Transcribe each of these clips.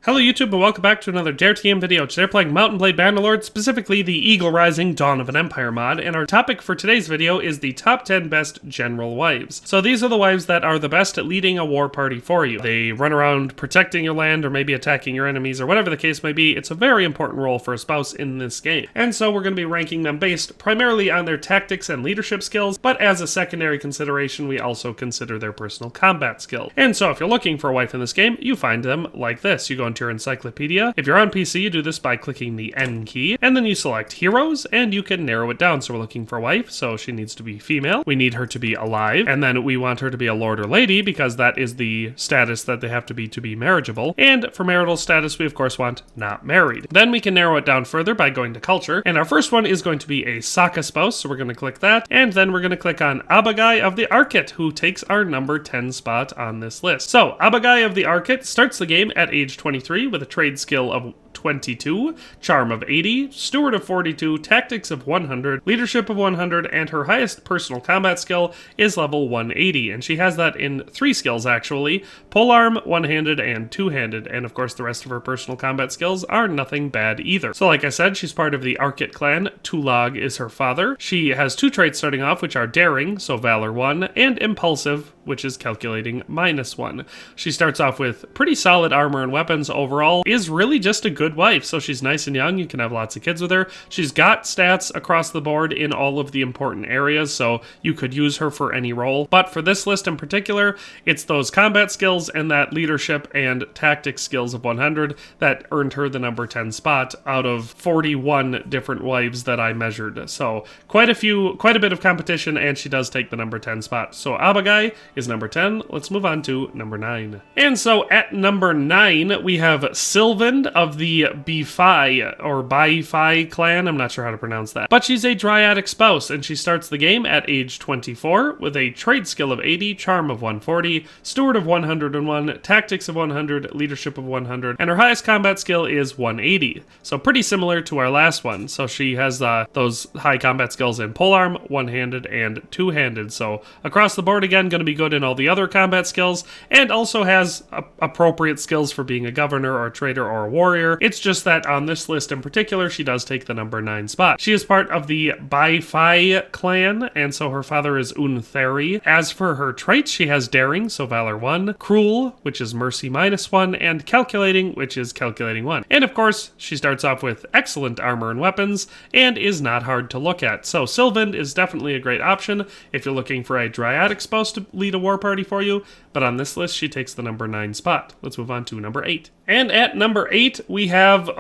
Hello YouTube and welcome back to another Dare TM video. Today we're playing Mount & Blade Bannerlord, specifically the Eagle Rising Dawn of an Empire mod, and our topic for today's video is the top 10 best general wives. So these are the wives that are the best at leading a war party for you. They run around protecting your land or maybe attacking your enemies or whatever the case may be. It's a very important role for a spouse in this game. And so we're going to be ranking them based primarily on their tactics and leadership skills, but as a secondary consideration we also consider their personal combat skill. And so if you're looking for a wife in this game, you find them like this. You go into your encyclopedia. If you're on PC, you do this by clicking the N key, and then you select heroes, and you can narrow it down. So we're looking for a wife, so she needs to be female. We need her to be alive, and then we want her to be a lord or lady, because that is the status that they have to be marriageable. And for marital status, we of course want not married. Then we can narrow it down further by going to culture, and our first one is going to be a Saka spouse, so we're going to click that, and then we're going to click on ABAGAI of the ARKIT, who takes our number 10 spot on this list. So ABAGAI of the ARKIT starts the game at age 23 with a trade skill of 22, charm of 80, steward of 42, tactics of 100, leadership of 100, and her highest personal combat skill is level 180, and she has that in 3 skills actually: polearm, one-handed, and two-handed, and of course the rest of her personal combat skills are nothing bad either. So like I said, she's part of the ARKIT clan. Tulag is her father. She has 2 traits starting off, which are daring, so valor 1, and impulsive, which is calculating -1. She starts off with pretty solid armor and weapons. Overall is really just a good wife, so she's nice and young. You can have lots of kids with her. She's got stats across the board in all of the important areas, so you could use her for any role. But for this list in particular, it's those combat skills and that leadership and tactics skills of 100 that earned her the number 10 spot out of 41 different wives that I measured. So quite a bit of competition, and she does take the number 10 spot. So ABAGAI is number 10. Let's move on to number 9. And so at number 9, we have SILVIND of the BIEPHII or BIEPHII clan. I'm not sure how to pronounce that. But she's a Dryadic spouse, and she starts the game at age 24 with a trade skill of 80, charm of 140, steward of 101, tactics of 100, leadership of 100, and her highest combat skill is 180. So pretty similar to our last one. So she has those high combat skills in polearm, one-handed, and two-handed. So across the board again, going to be good in all the other combat skills, and also has appropriate skills for being a governor or a trader or a warrior. It's just that on this list in particular, she does take the number 9 spot. She is part of the BIEPHII clan, and so her father is Untheri. As for her traits, she has daring, so valor 1, cruel, which is mercy -1, and calculating, which is calculating 1. And of course, she starts off with excellent armor and weapons, and is not hard to look at. So SILVIND is definitely a great option if you're looking for a Dryadic spouse to lead a war party for you, but on this list, she takes the number 9 spot. Let's move on to number 8. And at number 8, we have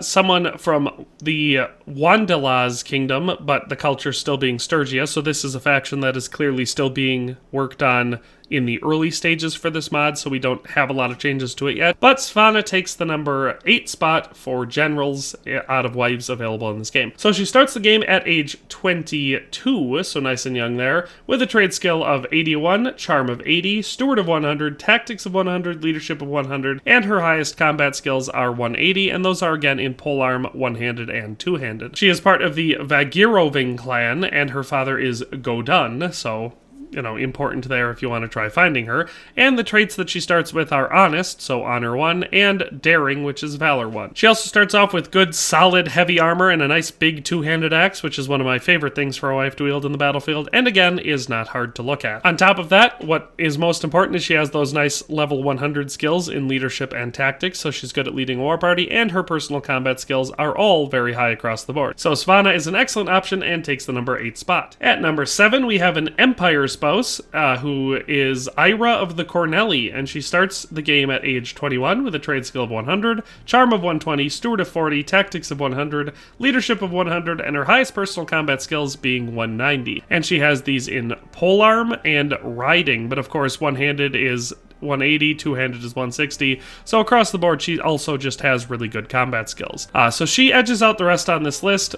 someone from the Wandela's kingdom, but the culture still being Sturgia, so this is a faction that is clearly still being worked on in the early stages for this mod, so we don't have a lot of changes to it yet. But SVANA takes the number 8 spot for generals out of wives available in this game. So she starts the game at age 22, so nice and young there, with a trade skill of 81, charm of 80, steward of 100, tactics of 100, leadership of 100, and her highest combat skills are 180, and those are again in polearm, one-handed, and two-handed. She is part of the VAGIROVING clan, and her father is Godun, so important there if you want to try finding her. And the traits that she starts with are honest, so honor 1, and daring, which is valor 1. She also starts off with good, solid, heavy armor and a nice big two-handed axe, which is one of my favorite things for a wife to wield in the battlefield, and again, is not hard to look at. On top of that, what is most important is she has those nice level 100 skills in leadership and tactics, so she's good at leading a war party, and her personal combat skills are all very high across the board. So SVANA is an excellent option and takes the number 8 spot. At number 7, we have an Empire spouse, who is Ira of the CORNELLI, and she starts the game at age 21 with a trade skill of 100, charm of 120, steward of 40, tactics of 100, leadership of 100, and her highest personal combat skills being 190. And she has these in polearm and riding, but of course one-handed is 180, two-handed is 160, so across the board she also just has really good combat skills. So she edges out the rest on this list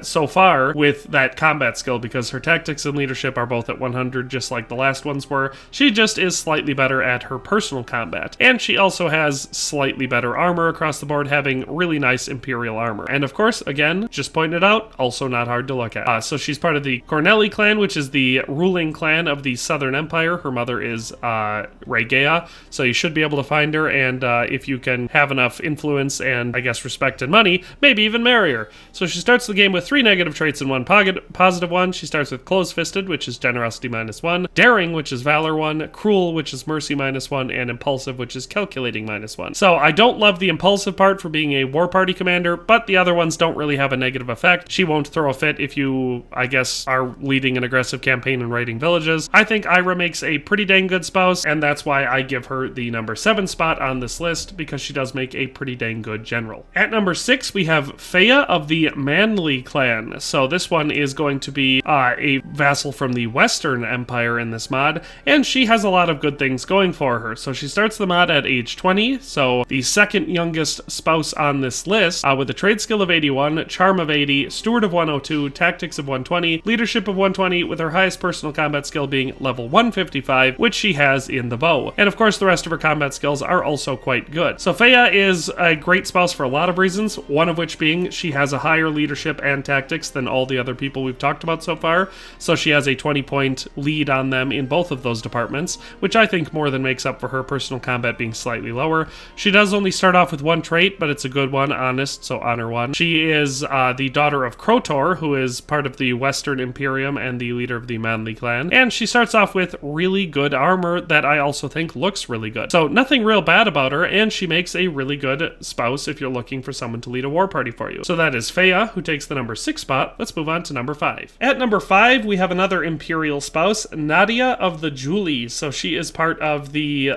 so far with that combat skill, because her tactics and leadership are both at 100 just like the last ones were. She just is slightly better at her personal combat, and she also has slightly better armor across the board, having really nice Imperial armor. And of course, again, just pointing it out, also not hard to look at. So she's part of the CORNELLI clan, which is the ruling clan of the Southern Empire. Her mother is ABAGAI, so you should be able to find her, and if you can have enough influence and, I guess, respect and money, maybe even marry her. So she starts the game with 3 negative traits and 1 positive one. She starts with close-fisted, which is generosity -1, daring, which is valor 1, cruel, which is mercy -1, and impulsive, which is calculating -1. So I don't love the impulsive part for being a war party commander, but the other ones don't really have a negative effect. She won't throw a fit if you, I guess, are leading an aggressive campaign and raiding villages. I think Ira makes a pretty dang good spouse, and that's why I give her the number 7 spot on this list, because she does make a pretty dang good general. At number 6, we have PHAEA of the MANLII clan. So this one is going to be a vassal from the Western Empire in this mod, and she has a lot of good things going for her. So she starts the mod at age 20, so the second youngest spouse on this list, with a trade skill of 81, charm of 80, steward of 102, tactics of 120, leadership of 120, with her highest personal combat skill being level 155, which she has in the bow. And of course the rest of her combat skills are also quite good. So PHAEA is a great spouse for a lot of reasons, one of which being she has a higher leadership and tactics than all the other people we've talked about so far, so she has a 20-point lead on them in both of those departments, which I think more than makes up for her personal combat being slightly lower. She does only start off with 1 trait, but it's a good one, honest, so honor 1. She is the daughter of Krotor, who is part of the Western Imperium and the leader of the MANLII clan, and she starts off with really good armor that I also think looks really good. So nothing real bad about her, and she makes a really good spouse if you're looking for someone to lead a war party for you. So that is PHAEA, who takes the number 6 spot. Let's move on to number 5. At number 5, we have another Imperial spouse, NADEA of the JULI. So she is part of the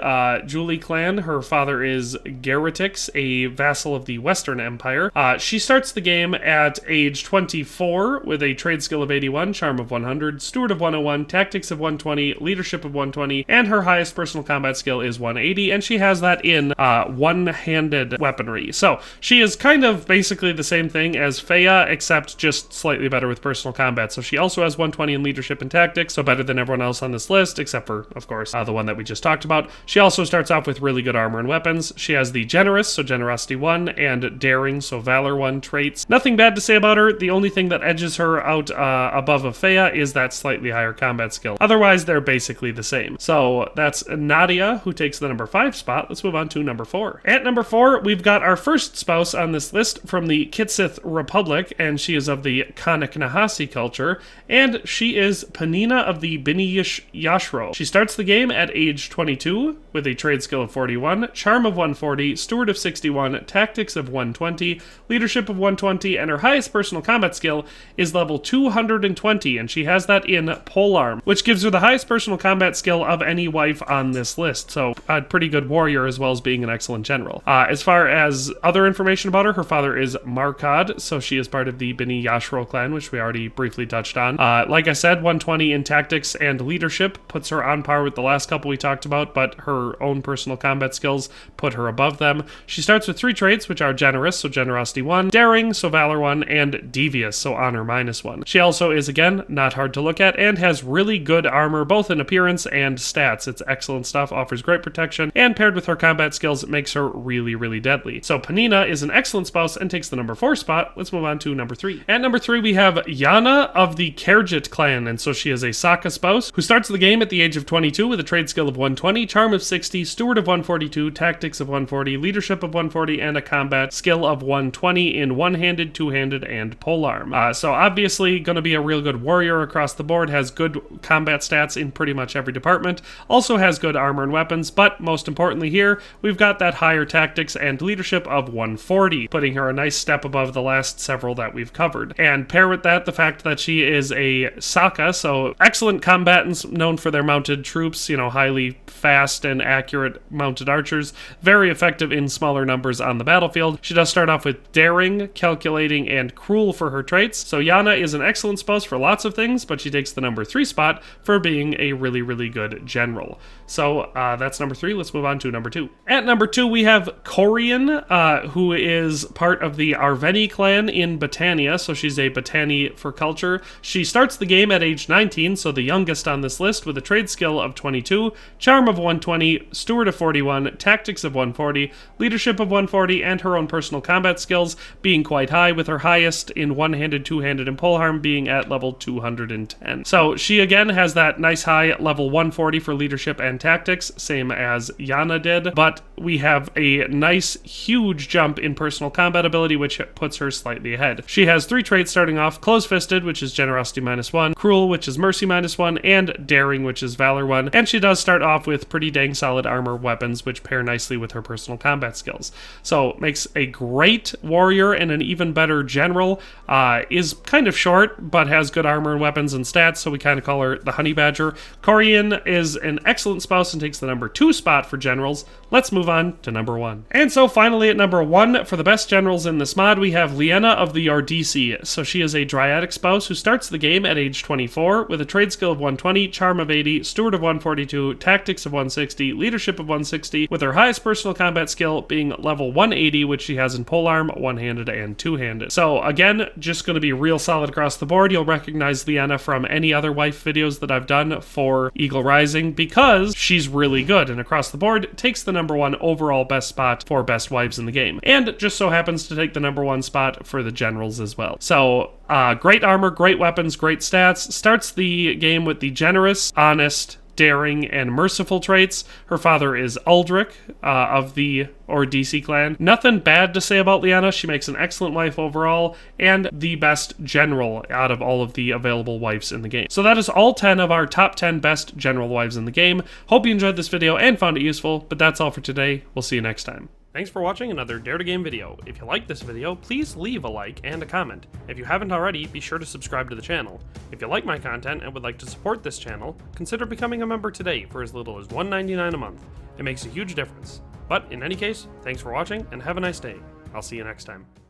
JULI clan. Her father is Geritix, a vassal of the Western Empire. She starts the game at age 24 with a trade skill of 81, charm of 100, steward of 101, tactics of 120, leadership of 120, and her highest personal combat skill is 180, and she has that in one-handed weaponry. So she is kind of basically the same thing as PHAEA, except just slightly better with personal combat. So she also has 120 in leadership and tactics, so better than everyone else on this list, except for, of course, the one that we just talked about. She also starts off with really good armor and weapons. She has the generous, so generosity 1, and daring, so valor 1 traits. Nothing bad to say about her. The only thing that edges her out above a PHAEA is that slightly higher combat skill. Otherwise, they're basically the same. So that's NADEA, who takes the number 5 spot. Let's move on to number 4. At number 4, we've got our first spouse on this list from the Kitsith Republic, and she is of the Kanak-Nahasi culture, and she is PANINA of the BINI YASHRO. She starts the game at age 22 with a trade skill of 41, charm of 140, steward of 61, tactics of 120, leadership of 120, and her highest personal combat skill is level 220, and she has that in polearm, which gives her the highest personal combat skill of any wife on this list. So a pretty good warrior as well as being an excellent general. As far as other information about her father is Markad, so she is part of the BINI YASHRO clan, which we already briefly touched on. Like I said, 120 in tactics and leadership puts her on par with the last couple we talked about, but her own personal combat skills put her above them. She starts with 3 traits, which are generous, so generosity 1, daring, so valor 1, and devious, so honor -1. She also is, again, not hard to look at, and has really good armor, both in appearance and stats. It's excellent stuff, offers great protection, and paired with her combat skills, it makes her really, really deadly. So PANINA is an excellent spouse and takes the number 4 spot. Let's move on to number 3. At number 3, we have YANA of the KHERGIT clan, and so she is a Saka spouse who starts the game at the age of 22 with a trade skill of 120, charm of 60, steward of 142, tactics of 140, leadership of 140, and a combat skill of 120 in one-handed, two-handed, and polearm. So obviously going to be a real good warrior across the board, has good combat stats in pretty much every department, also has good armor and weapons, but most importantly here, we've got that higher tactics and leadership of 140, putting her a nice step above the last several that we've covered. And pair with that the fact that she is a Saka, so excellent combatants known for their mounted troops, you know, highly fast and accurate mounted archers, very effective in smaller numbers on the battlefield. She does start off with daring, calculating, and cruel for her traits, so Yana is an excellent spouse for lots of things, but she takes the number 3 spot for being a really, really good general. So that's number 3. Let's move on to number 2. At number 2, we have COREIN, who is part of the ARVENI clan in Britannia, so she's a Botani for culture. She starts the game at age 19, so the youngest on this list, with a trade skill of 22, charm of 120, steward of 41, tactics of 140, leadership of 140, and her own personal combat skills being quite high, with her highest in one-handed, two-handed, and polearm being at level 210. So she again has that nice high level 140 for leadership and tactics, same as YANA did, but we have a nice, huge jump in personal combat ability, which puts her slightly ahead. She has 3 traits starting off: Close-Fisted, which is Generosity -1, Cruel, which is Mercy -1, and Daring, which is Valor 1, and she does start off with pretty dang solid armor weapons, which pair nicely with her personal combat skills. So, makes a great warrior and an even better general. Is kind of short, but has good armor and weapons and stats, so we kind of call her the Honey Badger. COREIN is an excellent spouse and takes the number 2 spot for generals. Let's move on to number 1. And so finally at number 1, for the best generals in this mod, we have LIENA of the ORDYSSII. So she is a Dryadic spouse who starts the game at age 24 with a trade skill of 120, charm of 80, steward of 142, tactics of 160, leadership of 160, with her highest personal combat skill being level 180, which she has in polearm, one-handed, and two-handed. So again, just going to be real solid across the board. You'll recognize LIENA from any other wife videos that I've done for Eagle Rising because she's really good, and across the board takes the number 1 overall best spot for best wives in the game, and just so happens to take the number 1 spot for the generals as well. So great armor, great weapons, great stats. Starts the game with the generous, honest, daring, and merciful traits. Her father is Uldric of the ORDYSSII clan. Nothing bad to say about LIENA. She makes an excellent wife overall and the best general out of all of the available wives in the game. So that is all 10 of our top 10 best general wives in the game. Hope you enjoyed this video and found it useful, but that's all for today. We'll see you next time. Thanks for watching another Dare to Game video. If you liked this video, please leave a like and a comment. If you haven't already, be sure to subscribe to the channel. If you like my content and would like to support this channel, consider becoming a member today for as little as $1.99 a month. It makes a huge difference. But in any case, thanks for watching and have a nice day. I'll see you next time.